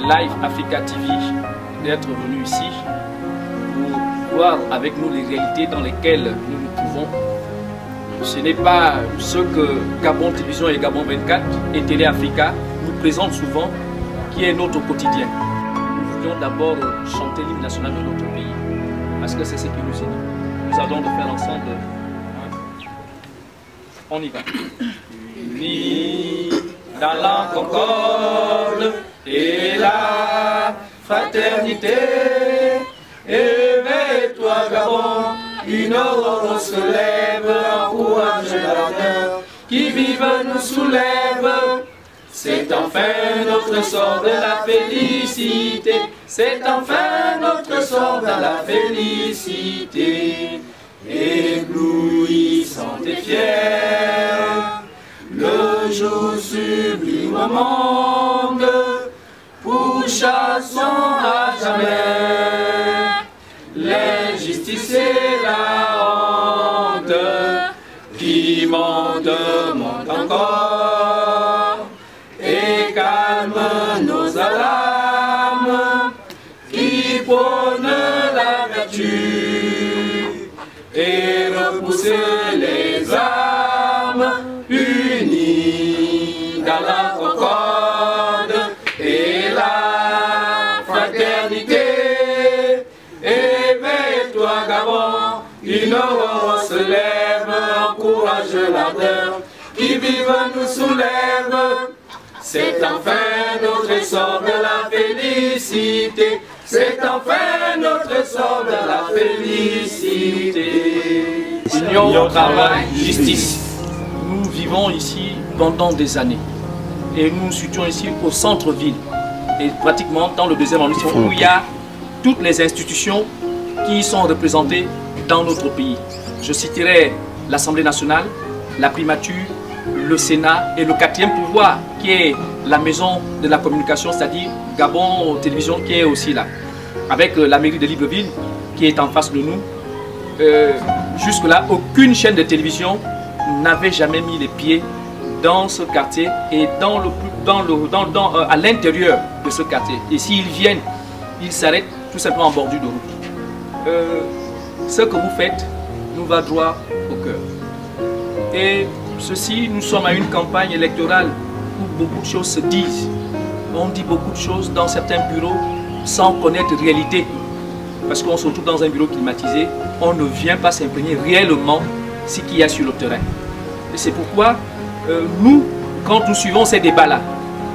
Live Africa TV d'être venu ici pour voir avec nous les réalités dans lesquelles nous nous trouvons. Ce n'est pas ce que Gabon Télévision et Gabon 24 et Télé Africa nous présentent souvent qui est notre quotidien. Nous voulions d'abord chanter l'hymne national de notre pays parce que c'est ce qui nous unit. Nous allons le faire ensemble. On y va. Unis dans la concorde et la fraternité, éveille-toi Gabon, une aurore se lève, encourage l'ardeur, qui vive nous soulève. C'est enfin notre sort de la félicité, c'est enfin notre sort de la félicité. Éblouissante et fière, le jour sublime au monde, pourchassons à jamais l'injustice et la honte qui montent encore et calment nos alarmes, qui prônent la vertu et repoussent les armes, unis dans la concorde et la fraternité. Éveille-toi Gabon, une aurore se lève, encourage l'ardeur, qui vive nous soulève. C'est enfin notre sort de la félicité, c'est enfin notre sort de la félicité. Union, travail, justice. Nous vivons ici pendant des années et nous nous situons ici au centre-ville et pratiquement dans le deuxième arrondissement où il y a toutes les institutions qui sont représentées dans notre pays. Je citerai l'Assemblée nationale, la primature, le Sénat et le quatrième pouvoir qui est la maison de la communication, c'est-à-dire Gabon Télévision qui est aussi là, avec la mairie de Libreville qui est en face de nous. Jusque-là, aucune chaîne de télévision n'avait jamais mis les pieds dans ce quartier et à l'intérieur de ce quartier. Et s'ils viennent, ils s'arrêtent tout simplement en bordure de route. Ce que vous faites nous va droit au cœur. Et ceci, nous sommes à une campagne électorale où beaucoup de choses se disent. On dit beaucoup de choses dans certains bureaux sans connaître la réalité. Parce qu'on se retrouve dans un bureau climatisé, on ne vient pas s'imprégner réellement ce qu'il y a sur le terrain. Et c'est pourquoi nous, quand nous suivons ces débats-là,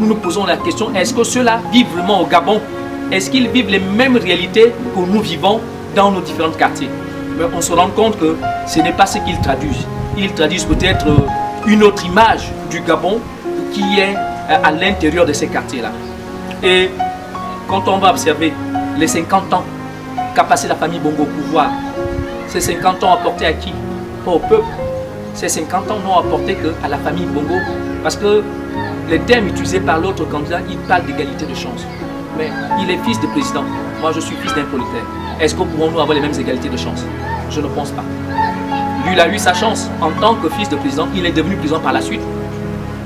nous nous posons la question, est-ce que ceux-là vivent vraiment au Gabon? Est-ce qu'ils vivent les mêmes réalités que nous vivons dans nos différents quartiers? Mais on se rend compte que ce n'est pas ce qu'ils traduisent. Ils traduisent peut-être une autre image du Gabon qui est à l'intérieur de ces quartiers-là. Et quand on va observer les 50 ans qu'a passé la famille Bongo au pouvoir, ces 50 ans apportés à qui? Pas au peuple. Ces 50 ans n'ont apporté qu'à la famille Bongo. Parce que les termes utilisés par l'autre candidat, il parle d'égalité de chance. Mais il est fils de président. Moi, je suis fils d'un prolétaire. Est-ce que pourrons-nous avoir les mêmes égalités de chance? Je ne pense pas. Lui, il a eu sa chance. En tant que fils de président, il est devenu président par la suite.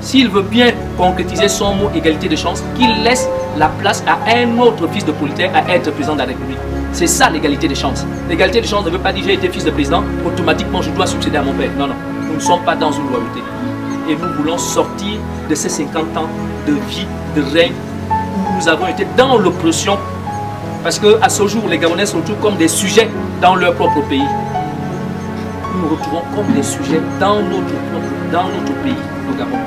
S'il veut bien concrétiser son mot égalité de chance, qu'il laisse la place à un autre fils de prolétaire à être président de la République. C'est ça l'égalité des chances. L'égalité des chances ne veut pas dire j'ai été fils de président, automatiquement je dois succéder à mon père. Non, non. Nous ne sommes pas dans une loyauté. Et nous voulons sortir de ces 50 ans de vie, de règne, où nous avons été dans l'oppression. Parce qu'à ce jour, les Gabonais se retrouvent comme des sujets dans leur propre pays. Nous nous retrouvons comme des sujets dans notre pays, le Gabon.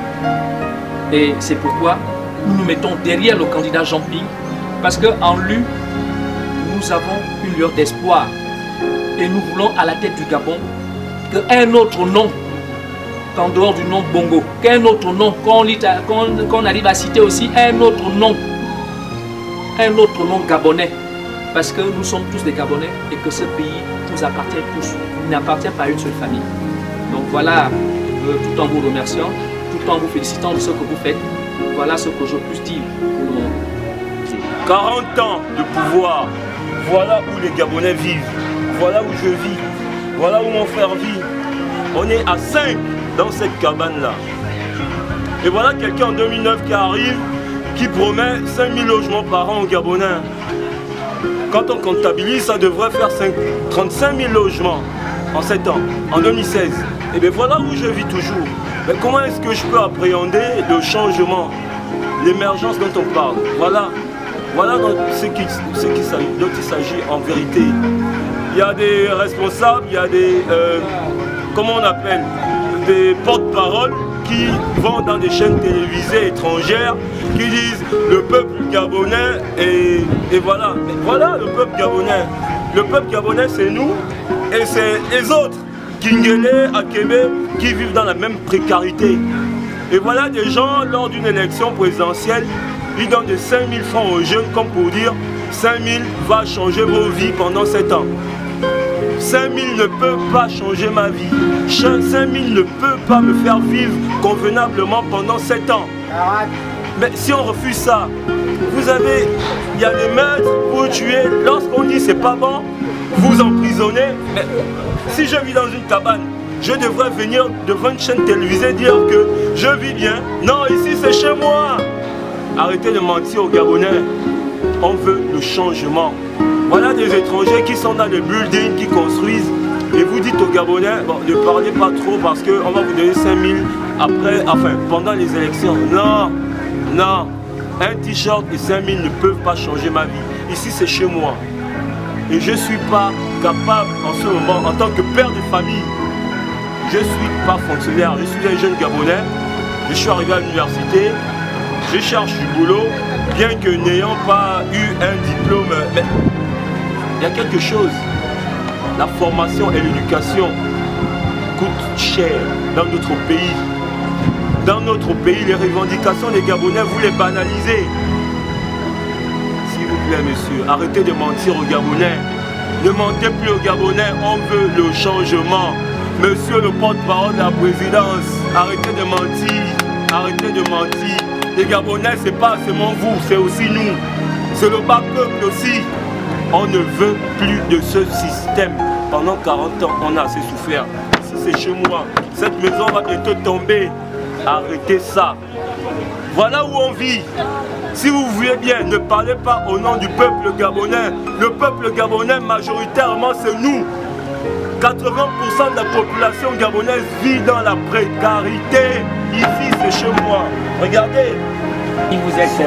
Et c'est pourquoi nous nous mettons derrière le candidat Jean Ping, parce qu'en lui, nous avons une lueur d'espoir. Et nous voulons à la tête du Gabon qu'un autre nom, qu'en dehors du nom Bongo, qu'un autre nom, qu'on arrive à citer aussi un autre nom gabonais. Parce que nous sommes tous des Gabonais et que ce pays nous appartient tous. Il n'appartient pas à une seule famille. Donc voilà, tout en vous remerciant, tout en vous félicitant de ce que vous faites, voilà ce que je puis dire pour le moment. 40 ans de pouvoir, voilà où les Gabonais vivent, voilà où je vis, voilà où mon frère vit. On est à 5 dans cette cabane-là. Et voilà quelqu'un en 2009 qui arrive, qui promet 5000 logements par an aux Gabonais. Quand on comptabilise, ça devrait faire 35 000 logements en 7 ans, en 2016. Et bien voilà où je vis toujours. Mais comment est-ce que je peux appréhender le changement, l'émergence dont on parle? Voilà dont il s'agit en vérité. Il y a des responsables, il y a des, comment on appelle, des porte-paroles qui vont dans des chaînes télévisées étrangères, qui disent le peuple gabonais et voilà. Mais voilà le peuple gabonais. Le peuple gabonais c'est nous et c'est les autres, Kingélé, Akébé, qui vivent dans la même précarité. Et voilà des gens lors d'une élection présidentielle, ils donnent de 5000 francs aux jeunes comme pour dire 5000 va changer vos vies pendant 7 ans. 5000 ne peut pas changer ma vie. 5000 ne peut pas me faire vivre convenablement pendant 7 ans. Mais si on refuse ça, vous avez, il y a des maîtres, vous tuez, lorsqu'on dit c'est pas bon, vous emprisonnez. Mais si je vis dans une cabane, je devrais venir devant une chaîne télévisée dire que je vis bien. Non, ici c'est chez moi. Arrêtez de mentir aux Gabonais. On veut le changement. Voilà des étrangers qui sont dans les buildings, qui construisent. Et vous dites aux Gabonais, bon, ne parlez pas trop parce qu'on va vous donner 5000 après, enfin, pendant les élections. Non, non. Un t-shirt et 5000 ne peuvent pas changer ma vie. Ici, c'est chez moi. Et je ne suis pas capable en ce moment, en tant que père de famille, je ne suis pas fonctionnaire. Je suis un jeune Gabonais. Je suis arrivé à l'université. Je cherche du boulot, bien que n'ayant pas eu un diplôme. Mais il y a quelque chose. La formation et l'éducation coûtent cher dans notre pays. Dans notre pays, les revendications des Gabonais, vous les banalisez. S'il vous plaît, monsieur, arrêtez de mentir aux Gabonais. Ne mentez plus aux Gabonais, on veut le changement. Monsieur le porte-parole de la présidence, arrêtez de mentir. Arrêtez de mentir. Les Gabonais, c'est pas seulement vous, c'est aussi nous. C'est le bas peuple aussi. On ne veut plus de ce système. Pendant 40 ans, on a assez souffert. C'est chez moi. Cette maison va bientôt tomber. Arrêtez ça. Voilà où on vit. Si vous voulez bien, ne parlez pas au nom du peuple gabonais. Le peuple gabonais, majoritairement, c'est nous. 80% de la population gabonaise vit dans la précarité. Ici, c'est chez moi. Regardez. Vous êtes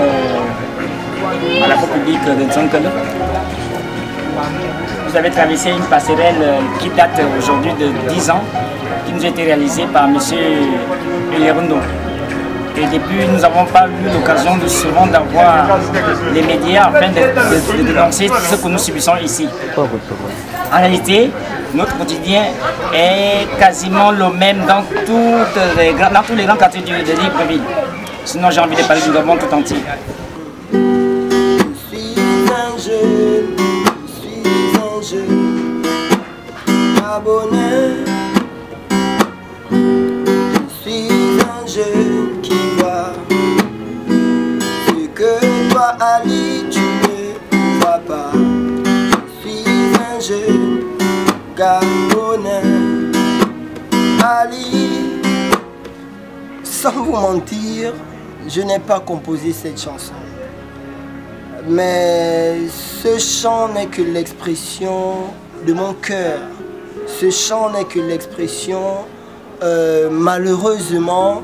à la République de Nzonkolo. Vous avez traversé une passerelle qui date aujourd'hui de 10 ans, qui nous a été réalisée par M. Elerundo. Et depuis, nous n'avons pas eu l'occasion de souvent d'avoir les médias afin de dénoncer ce que nous subissons ici. En réalité, notre quotidien est quasiment le même dans tous les grands quartiers de Libreville. Sinon, j'ai envie de parler du Gabon tout entier. Je suis un jeune Gabonais. Je suis un jeune qui voit ce que toi, Ali, tu ne vois pas. Je suis un jeune Gabonais. Ali, sans vous mentir, je n'ai pas composé cette chanson. Mais ce chant n'est que l'expression de mon cœur. Ce chant n'est que l'expression, malheureusement,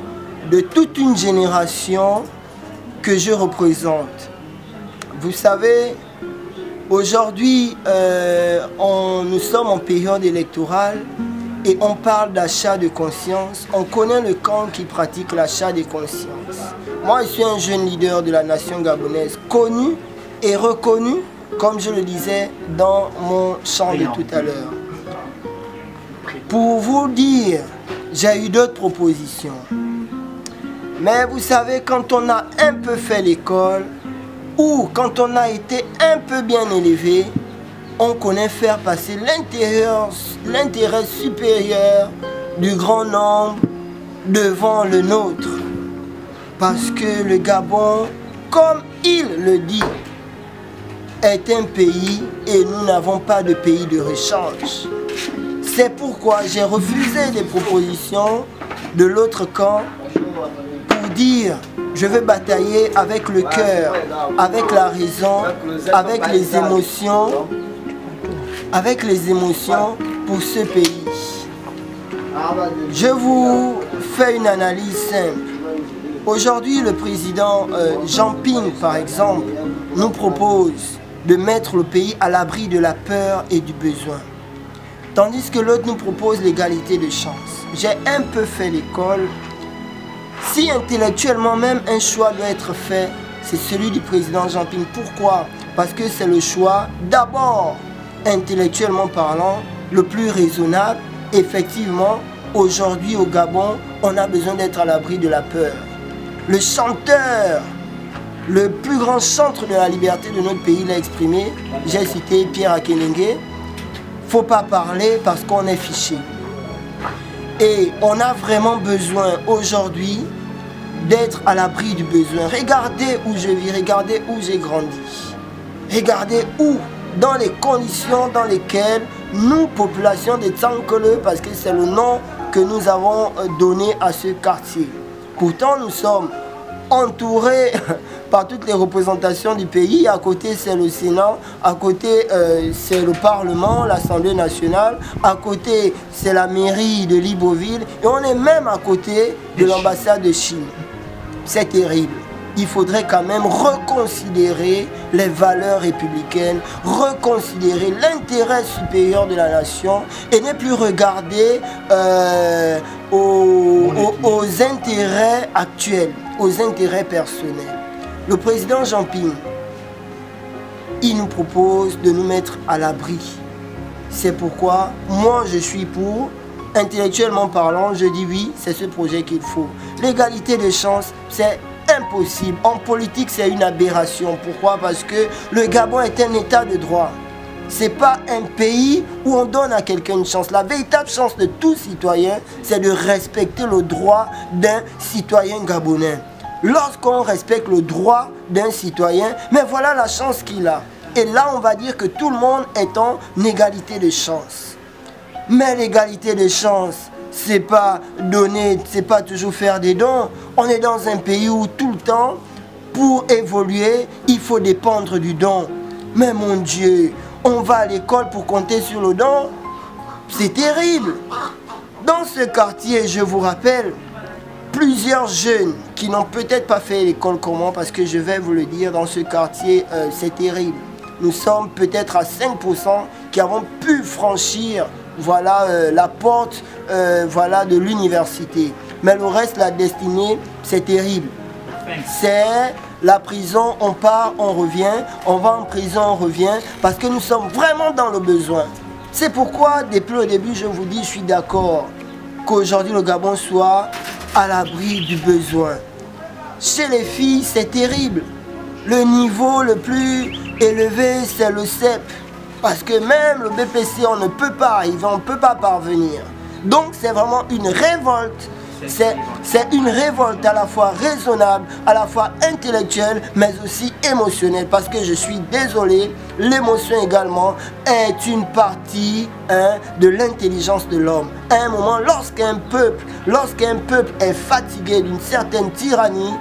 de toute une génération que je représente. Vous savez, aujourd'hui, nous sommes en période électorale et on parle d'achat de conscience. On connaît le camp qui pratique l'achat de conscience. Moi, je suis un jeune leader de la nation gabonaise, connu et reconnu, comme je le disais dans mon chant de tout à l'heure. Pour vous dire, j'ai eu d'autres propositions. Mais vous savez, quand on a un peu fait l'école, ou quand on a été un peu bien élevé, on connaît faire passer l'intérêt supérieur du grand nombre devant le nôtre. Parce que le Gabon, comme il le dit, est un pays et nous n'avons pas de pays de rechange. C'est pourquoi j'ai refusé des propositions de l'autre camp pour dire Je veux batailler avec le cœur, avec la raison, avec les émotions pour ce pays. Je vous fais une analyse simple. Aujourd'hui, le président Jean Ping, par exemple, nous propose de mettre le pays à l'abri de la peur et du besoin. Tandis que l'autre nous propose l'égalité de chance. J'ai un peu fait l'école. Si intellectuellement même un choix doit être fait, c'est celui du président Jean Ping. Pourquoi? Parce que c'est le choix, d'abord, intellectuellement parlant, le plus raisonnable. Effectivement, aujourd'hui au Gabon, on a besoin d'être à l'abri de la peur. Le chanteur, le plus grand chantre de la liberté de notre pays l'a exprimé. J'ai cité Pierre Akenenge. Faut pas parler parce qu'on est fiché. Et on a vraiment besoin aujourd'hui d'être à l'abri du besoin. Regardez où je vis, regardez où j'ai grandi. Regardez où, dans les conditions dans lesquelles nous, population de Tsankole, parce que c'est le nom que nous avons donné à ce quartier. Pourtant, nous sommes entourés par toutes les représentations du pays. À côté, c'est le Sénat. À côté, c'est le Parlement, l'Assemblée nationale. À côté, c'est la mairie de Libreville. Et on est même à côté de l'ambassade de Chine. C'est terrible. Il faudrait quand même reconsidérer les valeurs républicaines, reconsidérer l'intérêt supérieur de la nation et ne plus regarder aux intérêts actuels, aux intérêts personnels. Le président Jean Ping, il nous propose de nous mettre à l'abri. C'est pourquoi moi je suis pour, intellectuellement parlant, je dis oui, c'est ce projet qu'il faut. L'égalité des chances, c'est impossible. En politique, c'est une aberration. Pourquoi? Parce que le Gabon est un état de droit. Ce n'est pas un pays où on donne à quelqu'un une chance. La véritable chance de tout citoyen, c'est de respecter le droit d'un citoyen gabonais. Lorsqu'on respecte le droit d'un citoyen, mais voilà la chance qu'il a. Et là, on va dire que tout le monde est en égalité de chance. Mais l'égalité de chance, c'est pas donner, c'est pas toujours faire des dons. On est dans un pays où tout le temps, pour évoluer, il faut dépendre du don. Mais mon Dieu, on va à l'école pour compter sur le don. C'est terrible. Dans ce quartier, je vous rappelle, plusieurs jeunes qui n'ont peut-être pas fait l'école comment, parce que je vais vous le dire, dans ce quartier, c'est terrible. Nous sommes peut-être à 5% qui avons pu franchir la porte de l'université. Mais le reste, la destinée, c'est terrible. C'est la prison, on part, on revient, on va en prison, on revient, parce que nous sommes vraiment dans le besoin. C'est pourquoi, depuis le début, je vous dis, je suis d'accord qu'aujourd'hui le Gabon soit à l'abri du besoin. Chez les filles, c'est terrible. Le niveau le plus élevé, c'est le CEP. Parce que même le BPC, on ne peut pas arriver, on ne peut pas parvenir. Donc c'est vraiment une révolte. C'est une révolte à la fois raisonnable, à la fois intellectuelle, mais aussi émotionnelle. Parce que je suis désolé, l'émotion également est une partie de l'intelligence de l'homme. À un moment, lorsqu'un peuple est fatigué d'une certaine tyrannie,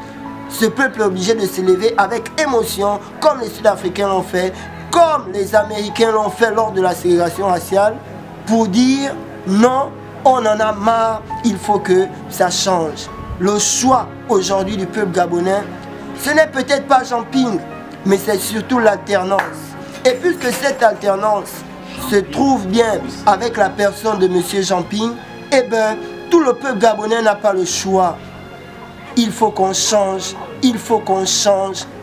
ce peuple est obligé de s'élever avec émotion, comme les Sud-Africains l'ont fait, comme les Américains l'ont fait lors de la ségrégation raciale, pour dire non, on en a marre, il faut que ça change. Le choix aujourd'hui du peuple gabonais, ce n'est peut-être pas Jean Ping, mais c'est surtout l'alternance. Et puisque cette alternance se trouve bien avec la personne de M. Jean Ping, eh bien, tout le peuple gabonais n'a pas le choix. Il faut qu'on change,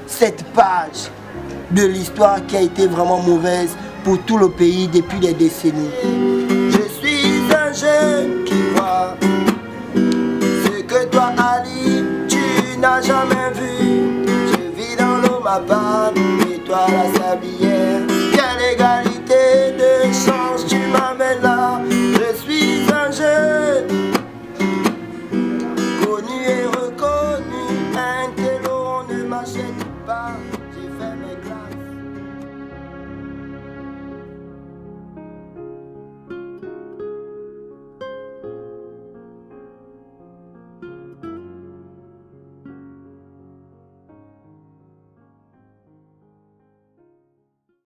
cette page de l'histoire qui a été vraiment mauvaise pour tout le pays depuis des décennies. Je suis un jeune qui voit ce que toi Ali, tu n'as jamais vu. Je vis dans l'eau ma panne et toi la sablière. Quelle égalité de chance, tu m'amènes